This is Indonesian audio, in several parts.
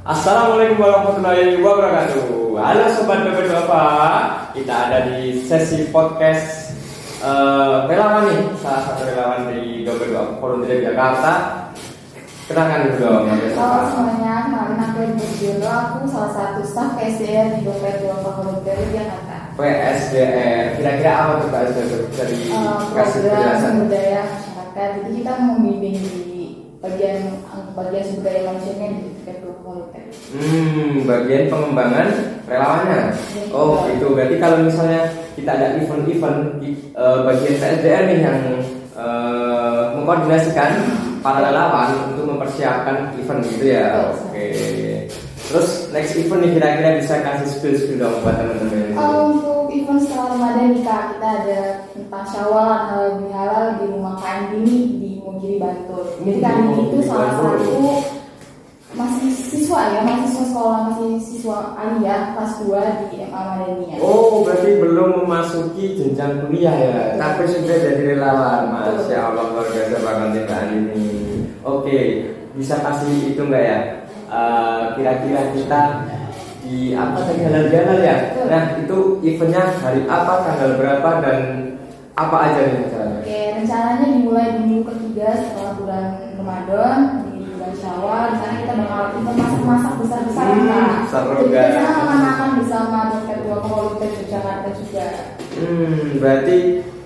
Assalamualaikum warahmatullahi wabarakatuh. Halo Sobat Dompet Duafa. Kita ada di sesi podcast relawan nih, salah satu relawan di Dompet Duafa Volunteer Jakarta. Kenalkan dulu dong. Halo semuanya, kenalin aku Ibu Jono. Aku salah satu staff PSDR di Dompet Duafa Volunteer Jakarta. PSDR, kira-kira apa tuh PSDR? Dari kasih program penjelasan. sumber daya masyarakat. Jadi kita membimbing di bagian sumber daya manusianya di Dompet Duafa Volunteer. Bagian pengembangan relawannya. Oh gitu. Berarti kalau misalnya kita ada event-event bagian PSDR nih yang mengkoordinasikan para relawan untuk mempersiapkan event gitu ya. Oke. Terus next event nih kira-kira bisa kasih spill dong buat teman-teman. Untuk event setelah Ramadan nih Kak, kita ada tentang Syawal halal bihalal di rumah kain Dini di Mugiri Bantul. Jadi kali ini itu salah satu mahasiswa sekolah mahasiswa aliyah kelas 2 di MA Madaniyah. Oh, berarti belum memasuki jenjang kuliah ya, tapi sudah jadi relawan. Masya Allah, luar biasa banget Mbak ini. Oke, bisa kasih itu enggak ya? Kira-kira kita di apa tadi halal ya? Nah, itu eventnya hari apa, tanggal berapa, dan apa aja nih acaranya? Oke, rencananya dimulai di minggu ketiga setelah bulan Ramadan di bulan Syawal. Di sana kita bakal masak-masak besar-besaran Kak. Seru Jadi guys. kita makan bersama Dompet Duafa Volunteer Jakarta juga. Berarti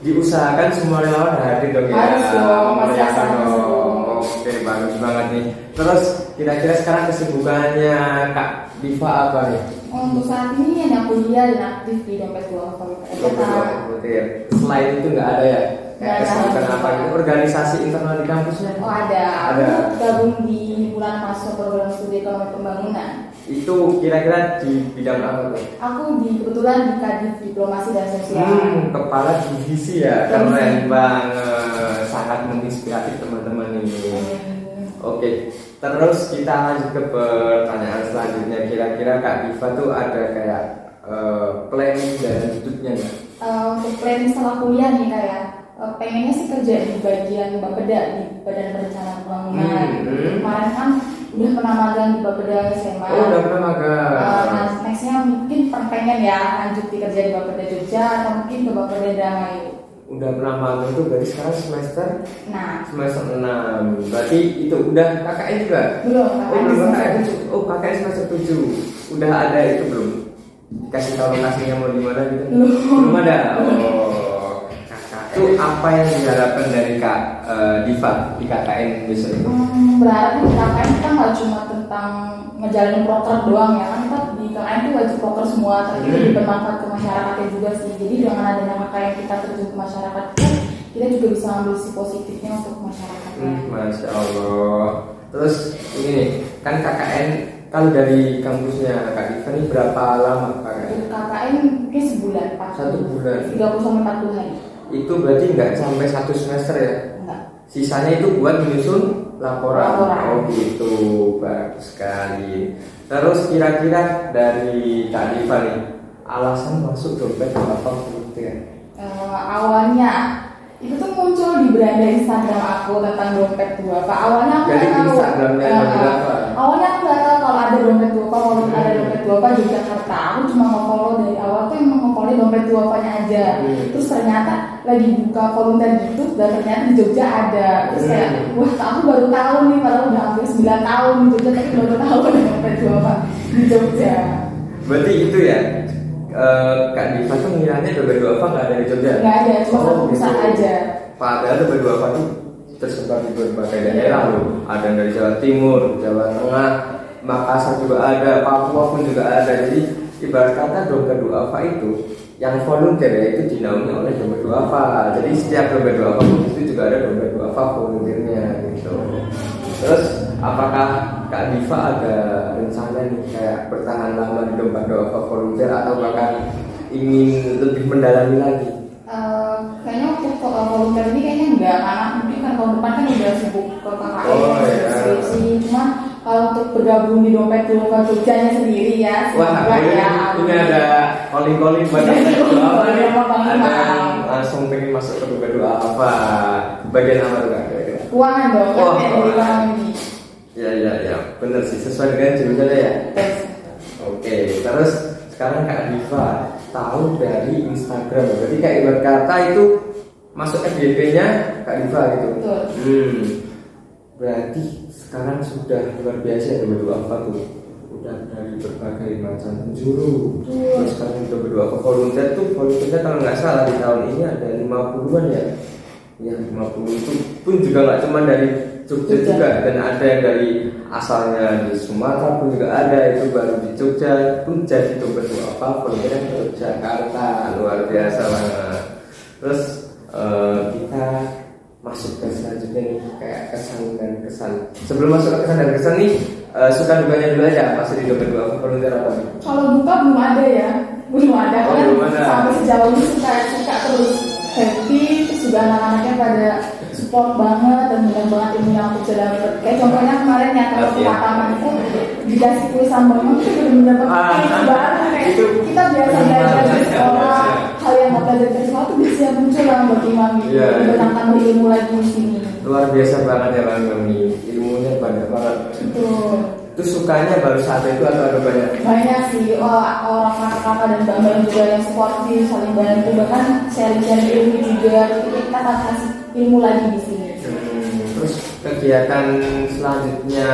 diusahakan semua relawan hadir dong ya. Harus dong, Memeriahkan pasti harus dong. dong. Oke, bagus banget nih. Terus kira-kira sekarang kesibukannya Kak Diva apa nih? Untuk saat ini hanya kuliah dan aktif di Dompet Duafa Volunteer. Selain itu nggak ada ya? Nggak ada. Kesibukan apa gitu? Organisasi internal di kampusnya? Oh ada. Ada. Aku gabung di bulan masuk program studi ekonomi pembangunan. Itu kira-kira di bidang apa tuh? Aku kebetulan di Kadif Diplomasi dan Sosial. Kepala divisi ya, keren banget, sangat menginspiratif teman-teman ini. Oke, terus kita lanjut ke pertanyaan selanjutnya. Kira-kira Kak Diva tuh ada kayak planning dan hidupnya nggak? Untuk planning setelah kuliah nih kayak pengennya sih kerja di bagian Bapeda di Badan Perencanaan Pembangunan. Kemarin kan udah pernah magang di Bapeda SMA. Oh, udah pernah magang. Nah, nextnya mungkin pengen ya lanjut di kerja di Bapeda Jogja atau mungkin ke Bapeda Indramayu. Udah pernah magang tuh berarti sekarang semester Nah, 6. Berarti itu udah KKN juga? belum Belum KKN. Oh, KKN semester 7. Udah ada itu belum? Dikasih tahu lokasinya mau di mana gitu? Belum ada. Oh. Itu apa yang diharapkan dari Kak Diva di KKN besok itu? Berarti di KKN kita nggak cuma tentang ngejalanin proker doang ya kan, kita di KKN itu wajib proker semua, tapi itu bermanfaat ke masyarakatnya juga sih. Jadi dengan adanya KKN kita terjun ke masyarakat itu, kita juga bisa ambil si positifnya untuk masyarakatnya. Masya Allah. Terus ini nih, kan KKN kalau dari kampusnya Kak Diva ini berapa lama KKN? Untuk KKN mungkin sebulan, 1 bulan. 30 sampai 40 hari. Itu berarti nggak sampai 1 semester ya? Enggak. Sisanya itu buat menyusun laporan. Laporan. Oh gitu, bagus sekali. Terus kira-kira dari Kak Diva nih, alasan masuk Dompet Duafa Volunteer? Awalnya itu tuh muncul di beranda Instagram aku tentang Dompet Duafa. Awalnya aku Jadi nggak tahu. Instagramnya Dompet Duafa? Awalnya aku nggak tahu kalau ada Dompet Duafa, ada Dompet Duafa di Jakarta. Aku cuma nge-follow dari awal tuh emang nge-follow Dompet Duafanya aja. Terus ternyata lagi buka volunteer gitu dan ternyata di Jogja ada. Terus kayak wah aku baru tahu nih, padahal udah hampir 9 tahun di Jogja tapi baru tahu ada Dompet Duafa di Jogja. Berarti itu ya, Kak Diva tuh ngiranya Dompet Duafa nggak ada di Jogja? Nggak ada, cuma satu pusat gitu. aja. Padahal Dompet Duafa tuh tersebar di berbagai daerah loh. Ada yang dari Jawa Timur, Jawa Tengah, Makassar juga ada, Papua pun juga ada. Jadi ibarat kata Dompet Duafa itu yang volunteer ya, itu dinaungi oleh Dompet Duafa. Jadi setiap Dompet Duafa itu juga ada Dompet Duafa volunteernya gitu. Terus apakah Kak Diva ada rencana nih kayak bertahan lama di Dompet Duafa volunteer atau bahkan ingin lebih mendalami lagi? Kayaknya untuk volunteer ini kayaknya enggak, karena mungkin kan tahun depan kan udah sibuk ke KKN, skripsi. Cuma kalau untuk bergabung di Dompet Duafa Jogjanya sendiri ya, wah, ini ada calling buat Dompet Duafa nih. Ada yang langsung pengen masuk ke Dompet Duafa. Bagian apa tuh Kak? Keuangan dong, kan Wah, kayak dari bank ini. Ya, bener sih, sesuai dengan jurusannya ya. Oke, terus sekarang Kak Diva tahu dari Instagram, berarti kayak ibarat kata itu masuk FYP-nya Kak Diva gitu. Betul. Berarti sekarang sudah luar biasa ya berdua apa tuh? Udah dari berbagai macam penjuru. Terus sekarang udah berdua apa volunteernya kalau nggak salah di tahun ini ada 50-an ya. Ya 50 itu pun juga nggak cuma dari Jogja juga, dan ada yang dari asalnya di Sumatera pun juga ada, itu baru di Jogja pun jadi berdua apa volunteer ke Jakarta, luar biasa banget. Terus kita masuk ke selanjutnya nih, kayak kesan dan kesan. Sebelum masuk ke kesan dan kesan nih, suka dukanya dulu aja masih di dompet dua volunteer apa nih? Kalau duka belum ada ya, belum ada. Sampai sejauh ini suka terus happy, terus juga anak-anaknya pada support banget dan banyak banget ilmu yang aku bisa dapet. Kayak contohnya kemarin yang kalau pertama itu dikasih tulisan memang itu benar-benar itu baru kayak kita biasa belajar di sekolah, hal yang nggak belajar di sekolah itu bisa muncul dalam bagaimana gitu, tentang ilmu lagi di sini. Luar biasa banget ya Bang Gemi, ilmunya banyak banget. Betul. Itu sukanya baru saat itu atau ada banyak? Banyak sih, orang kakak-kakak dan mbak-mbak juga yang sportif, saling bantu, bahkan sharing-sharing ilmu juga. Kita akan kasih ilmu lagi di sini. Terus kegiatan selanjutnya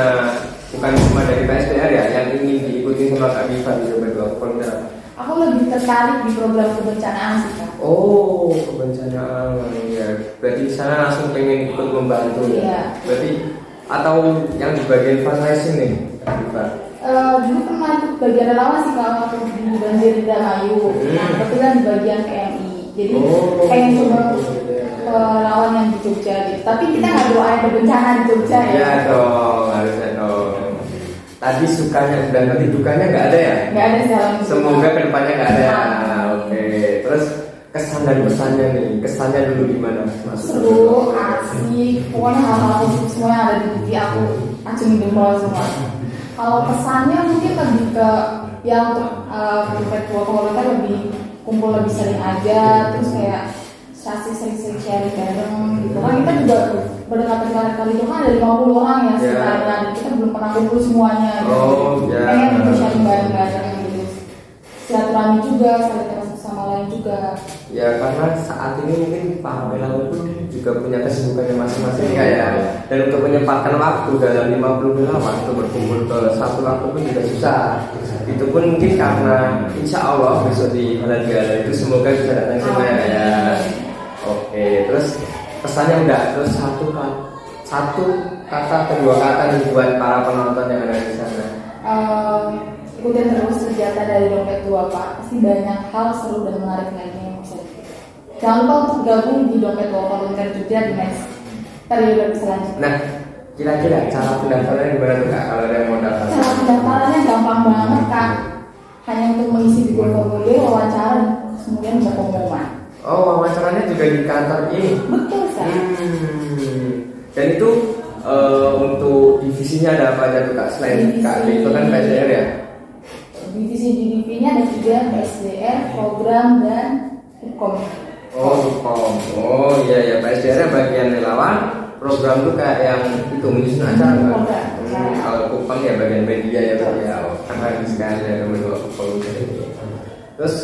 bukan cuma dari PSDR ya, yang ingin diikuti sama Kak Diva di berdua volunteer? Aku lebih tertarik di program kebencanaan sih Kak. Oh, kebencanaan ya. Berarti di sana langsung pengen ikut membantu ya. Berarti atau yang di bagian fundraising nih, Kak Diva? Dulu pernah ikut bagian relawan sih kalau waktu di Banjir Indramayu. Nah, kebetulan di bagian PMI. Jadi pengen coba relawan yang di Jogja gitu. Tapi kita nggak doain ada bencana di Jogja ya. Iya dong, harusnya dong. Tadi sukanya dan nanti dukanya nggak ada ya? Nggak ada sih. Semoga kedepannya nggak ada. Oke. Terus kesan dan pesannya nih, kesannya dulu gimana? Seru, asik, pokoknya hal-hal positif semua yang ada di TV aku acungin jempol semua. Kalau pesannya mungkin lebih ke yang untuk dompet dua volunteer lebih kumpul lebih sering aja, terus kayak sering-sering sharing bareng gitu kan. Kita juga berkali-kali itu kan ada 50 orang ya sekitarnya, dan kita belum pernah kumpul semuanya gitu. Pengen untuk sharing bareng-bareng gitu, silaturahmi juga, saling sama lain juga. Ya karena saat ini mungkin para relawan pun juga punya kesibukannya masing-masing ya, dan untuk menyempatkan waktu dalam 50 relawan untuk berkumpul ke satu waktu pun juga susah. Itu pun mungkin karena insya Allah besok di Halal Bihalal itu semoga bisa datang semua ya. Oke, terus pesannya udah, terus satu kata atau dua kata nih buat para penonton yang ada di sana. Ikutin terus kegiatan dari dompet dua Pak, pasti banyak hal seru dan menarik lainnya yang bisa diketahui. Jangan lupa untuk gabung di dompet dua volunteer Jogja di next periode selanjutnya. Nah, kira-kira cara pendaftarannya gimana tuh Kak kalau ada yang mau daftar? Cara pendaftarannya gampang banget Kak, hanya untuk mengisi di formulir, wawancara, kemudian bisa pengumuman. Oh, wawancaranya juga di kantor ini? Betul Kak. Dan itu untuk divisinya ada apa aja tuh Kak? Selain Kak itu kan PSDR ya? Divisi DDP-nya ada 3, PSDR, program, dan hukum. Oh, hukum. Oh iya, PSDR bagian relawan, program tuh kayak yang itu menyusun acara kan? Kalau hukum ya bagian media ya Pak ya. Keren sekali ya teman-teman volunteer ini. Terus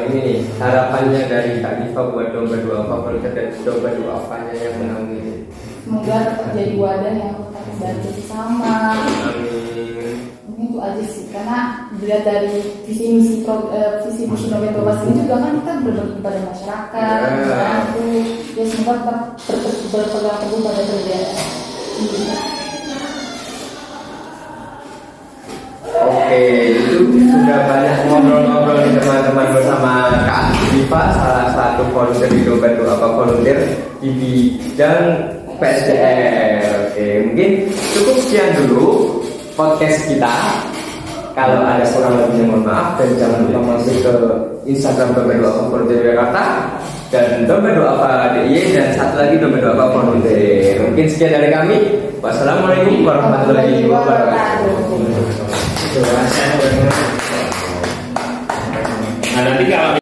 ini nih harapannya dari Kak Diva buat dompet dua volunteer dan dompet dua apanya yang menang ini. Semoga tetap jadi wadah yang tetap membantu bersama. Amin. Mungkin itu aja sih, karena dilihat dari visi misi dompet dua ini juga kan kita berbagi kepada masyarakat, membantu. Ya semoga tetap berpegang teguh pada kerjaan. Oke, itu sudah banyak ngobrol-ngobrol nih teman-teman bersama Kak Diva, salah satu volunteer di dompet dua volunteer di bidang PSDR. Oke, mungkin cukup sekian dulu podcast kita. Kalau ada kurang lebihnya mohon maaf, dan jangan lupa masuk ke Instagram dompet dua volunteer Jakarta dan dompet dua DIY, dan satu lagi dompet dua volunteer. Mungkin sekian dari kami. Wassalamualaikum warahmatullahi wabarakatuh. Nah nanti kalau